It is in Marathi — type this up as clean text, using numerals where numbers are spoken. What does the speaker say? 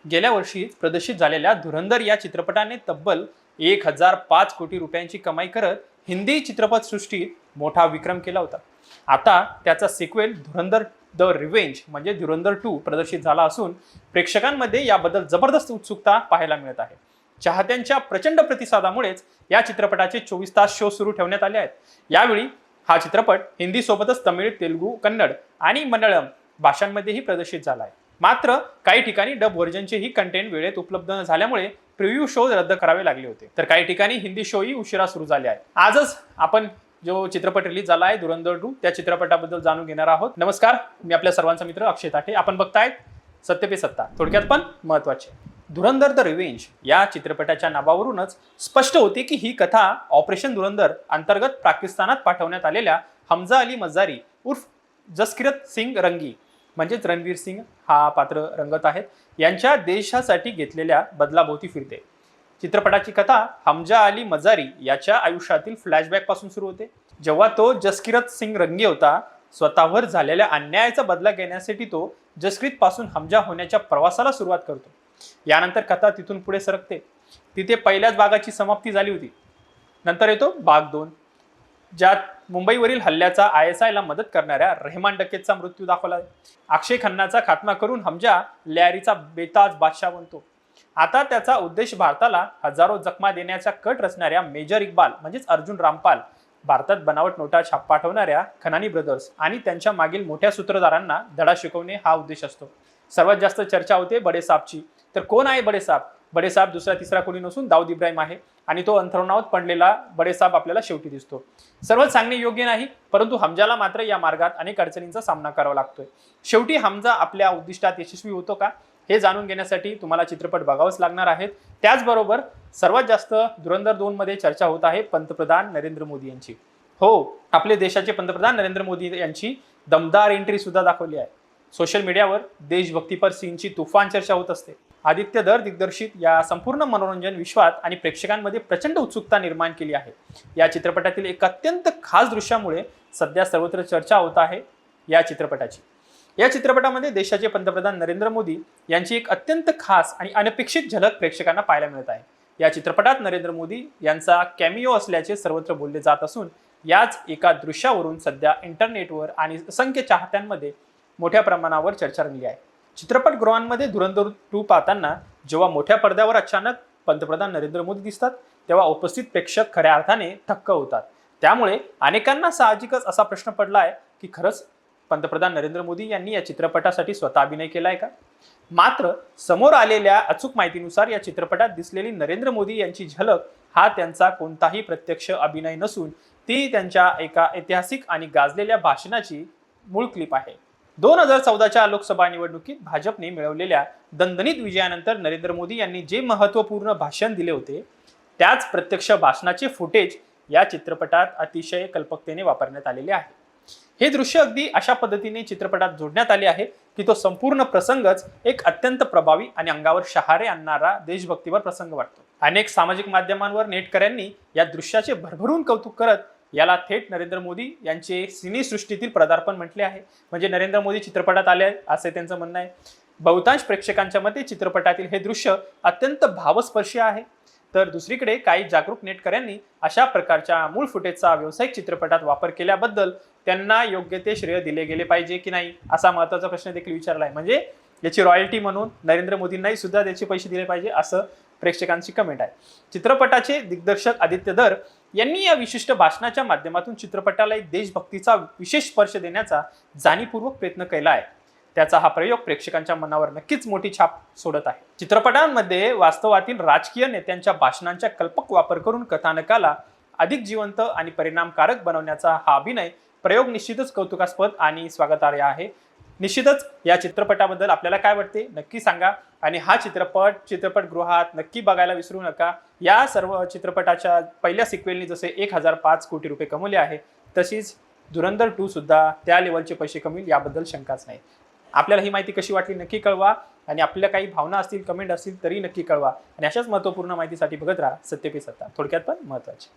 गेल्या वर्षी प्रदर्शित झालेल्या धुरंधर या चित्रपटाने तब्बल 1005 कोटी रुपयांची कमाई करत हिंदी चित्रपटसृष्टीत मोठा विक्रम केला होता। आता त्याचा सिक्वेल धुरंधर द रिव्हेंज म्हणजे धुरंधर 2 प्रदर्शित झाला असून प्रेक्षकांमध्ये याबद्दल जबरदस्त उत्सुकता पाहायला मिळत आहे। चाहत्यांच्या प्रचंड प्रतिसादामुळेच या चित्रपटाचे 24 तास शो सुरू ठेवण्यात आले आहेत। यावेळी हा चित्रपट हिंदी सोबतच तमिळ, तेलुगू, कन्नड आणि मल्याळम भाषांमध्येही प्रदर्शित झाला आहे। मात्र काही ठिकाणी डब व्हर्जनचेही कंटेंट वेळेत उपलब्ध न झाल्यामुळे प्रिव्ह्यू शो रद्द करावे लागले होते, तर काही ठिकाणी हिंदी शोही उशिरा सुरू झाले आहेत। आजच आपण जो चित्रपट रिलीज झाला आहे धुरंधर 2 त्या चित्रपटाबद्दल जाणून घेणार आहोत। नमस्कार, मी आपल्या सर्वांचा मित्र अक्षय ताठे। आपण बघतायत सत्य पे सत्ता, थोडक्यात पण महत्त्वाचे। धुरंधर द रिव्हेंज या चित्रपटाच्या नावावरूनच स्पष्ट होते की ही कथा ऑपरेशन धुरंधर अंतर्गत पाकिस्तानात पाठवण्यात आलेल्या हमजा अली मजारी उर्फ जसकिरत सिंग रंगी म्हणजेच रणवीर सिंग हा पात्र रंगत आहेत यांच्या देशासाठी घेतलेल्या बदलाभोवती फिरते। चित्रपटाची कथा हमजा अली मजारी याच्या आयुष्यातील फ्लॅशबॅक पासून सुरू होते, जेव्हा तो जसकिरत सिंग रंगी होता। स्वतःवर झालेल्या अन्यायाचा बदला घेण्यासाठी तो जसकिरत पासून हमजा होण्याच्या प्रवासाला सुरुवात करतो। यानंतर कथा तिथून पुढे सरकते। तिथे पहिल्याच भागाची समाप्ती झाली होती। नंतर येतो भाग 2, ज्यात मुंबईवरील हल्ल्याचा ISI ला मदत करणाऱ्या रहमान डकेतचा मृत्यू दाखवला आहे। अक्षय खन्नाचा खात्मा करून हमजा लॅरीचा बेताज बादशाह बनतो। आता त्याचा उद्देश भारताला हजारो जखमा देण्याचा कट रचणाऱ्या मेजर इक्बाल म्हणजेच अर्जुन रामपाल, भारतात बनावट नोटा छाप पाठवणाऱ्या खनानी ब्रदर्स आणि त्यांच्या मागील मोठ्या सूत्रधारांना धडा शिकवणे हा उद्देश असतो। सर्वात जास्त चर्चा होते बडेसाबची। तर कोण आहे बडेसाब? बडेसाब दुसरा तिसरा कोणी नसून दाऊद इब्राहिम आहे आणि तो अंथरुणावर पडलेला बडेसाब आपल्याला शेवटी दिसतो। सर्वच सांगणे योग्य नाही, परंतु हमजाला मात्र या मार्गात अनेक अडचणींचा सामना करावा लागतोय। शेवटी हमजा आपल्या उद्दिष्टात यशस्वी होतो का हे जाणून घेण्यासाठी तुम्हाला चित्रपट बघावंच लागणार आहे। त्याचबरोबर सर्वात जास्त धुरंधर 2 मध्ये चर्चा होत आहे पंतप्रधान नरेंद्र मोदी यांची। हो, आपले देशाचे पंतप्रधान नरेंद्र मोदी यांची दमदार एंट्री सुद्धा दाखवली आहे। सोशल मीडियावर देशभक्तीपर सीनची तुफान चर्चा होत असते। आदित्य दर दिग्दर्शित या संपूर्ण मनोरंजन विश्वात आणि प्रेक्षकांमध्ये प्रचंड उत्सुकता निर्माण केली आहे। या चित्रपटातील एक अत्यंत खास दृश्यामुळे सध्या सर्वत्र चर्चा होत आहे या चित्रपटाची। या चित्रपटामध्ये देशाचे पंतप्रधान नरेंद्र मोदी यांची एक अत्यंत खास आणि अनपेक्षित झलक प्रेक्षकांना पाहायला मिळत आहे। या चित्रपटात नरेंद्र मोदी यांचा कॅमिओ असल्याचे सर्वत्र बोलले जात असून याच एका दृश्यावरून सध्या इंटरनेटवर आणि असंख्य चाहत्यांमध्ये मोठ्या प्रमाणावर चर्चा रंगली आहे। चित्रपटगृहांमध्ये धुरंधर 2 पाहताना जेव्हा मोठ्या पडद्यावर अचानक पंतप्रधान नरेंद्र मोदी दिसतात तेव्हा उपस्थित प्रेक्षक खऱ्या अर्थाने थक्क होतात। त्यामुळे अनेकांना साहजिकच असा प्रश्न पडला आहे की खरंच पंतप्रधान नरेंद्र मोदी यांनी या चित्रपटासाठी स्वतः अभिनय केलाय का? मात्र समोर आलेल्या अचूक माहितीनुसार या चित्रपटात दिसलेली नरेंद्र मोदी यांची झलक हा त्यांचा कोणताही प्रत्यक्ष अभिनय नसून ती त्यांच्या एका ऐतिहासिक आणि गाजलेल्या भाषणाची मूळ क्लिप आहे। 2014च्या लोकसभा निवडणुकीत भाजपने मिळवलेल्या दणदणीत विजयानंतर नरेंद्र मोदी यांनी जे महत्त्वपूर्ण भाषण दिले होते त्याच प्रत्यक्ष भाषणाचे फुटेज या चित्रपटात अतिशय कल्पकतेने वापरण्यात आलेले आहे। हे दृश्य अगदी अशा पद्धतीने चित्रपटात जोडण्यात आले आहे की तो संपूर्ण प्रसंगच एक अत्यंत प्रभावी आणि अंगावर शहारे आणणारा देशभक्तीवर प्रसंग वाटतो। अनेक सामाजिक माध्यमांवर नेटकऱ्यांनी या दृश्याचे भरभरून कौतुक करत याला थेट नरेंद्र मोदी यांचे सिनेसृष्टीतील पदार्पण म्हटले आहे। म्हणजे नरेंद्र मोदी चित्रपटात आले असे त्यांचं म्हणणं आहे। बहुतांश प्रेक्षकांच्या मते चित्रपटातील हे दृश्य अत्यंत भावस्पर्शी आहे। तर दुसरीकडे काही जागरूक नेटकऱ्यांनी अशा प्रकारच्या मूळ फुटेजचा व्यावसायिक चित्रपटात वापर केल्याबद्दल त्यांना योग्य ते श्रेय दिले गेले पाहिजे की नाही असा महत्त्वाचा प्रश्न देखील विचारला आहे। म्हणजे याची रॉयल्टी म्हणून नरेंद्र मोदींनाही सुद्धा त्याचे पैसे दिले पाहिजे असं प्रेक्षकांची कमेंट आहे। चित्रपटाचे दिग्दर्शक आदित्य दर यांनी या विशिष्ट भाषणाच्या माध्यमातून चित्रपटाला एक देशभक्तीचा विशेष स्पर्श देण्याचा जाणीवपूर्वक प्रयत्न केला आहे। त्याचा हा प्रयोग प्रेक्षकांच्या मनावर नक्कीच मोठी छाप सोडत आहे। चित्रपटांमध्ये वास्तवातील राजकीय नेत्यांच्या भाषणांचा कल्पक वापर करून कथानकाला अधिक जिवंत आणि परिणामकारक बनवण्याचा हा अभिनय प्रयोग निश्चितच कौतुकास्पद आणि स्वागतार्ह आहे। निश्चितच या चित्रपटाबद्दल आपल्याला काय वाटते नक्की सांगा आणि हा चित्रपटगृहात नक्की बघायला विसरू नका। या सर्व चित्रपटाच्या पहिल्या सिक्वेलनी जसे 1005 कोटी रुपये कमवले आहे तशीच धुरंधर 2 सुद्धा त्या लेवलचे पैसे कमवेल याबद्दल शंकाच नाही। आपल्याला ही माहिती कशी वाटली नक्की कळवा आणि आपल्या काही भावना असतील, कमेंट असतील तरी नक्की कळवा आणि अशाच महत्त्वपूर्ण माहितीसाठी बघत राहा सत्य पे सत्ता, थोडक्यात पण महत्त्वाचे।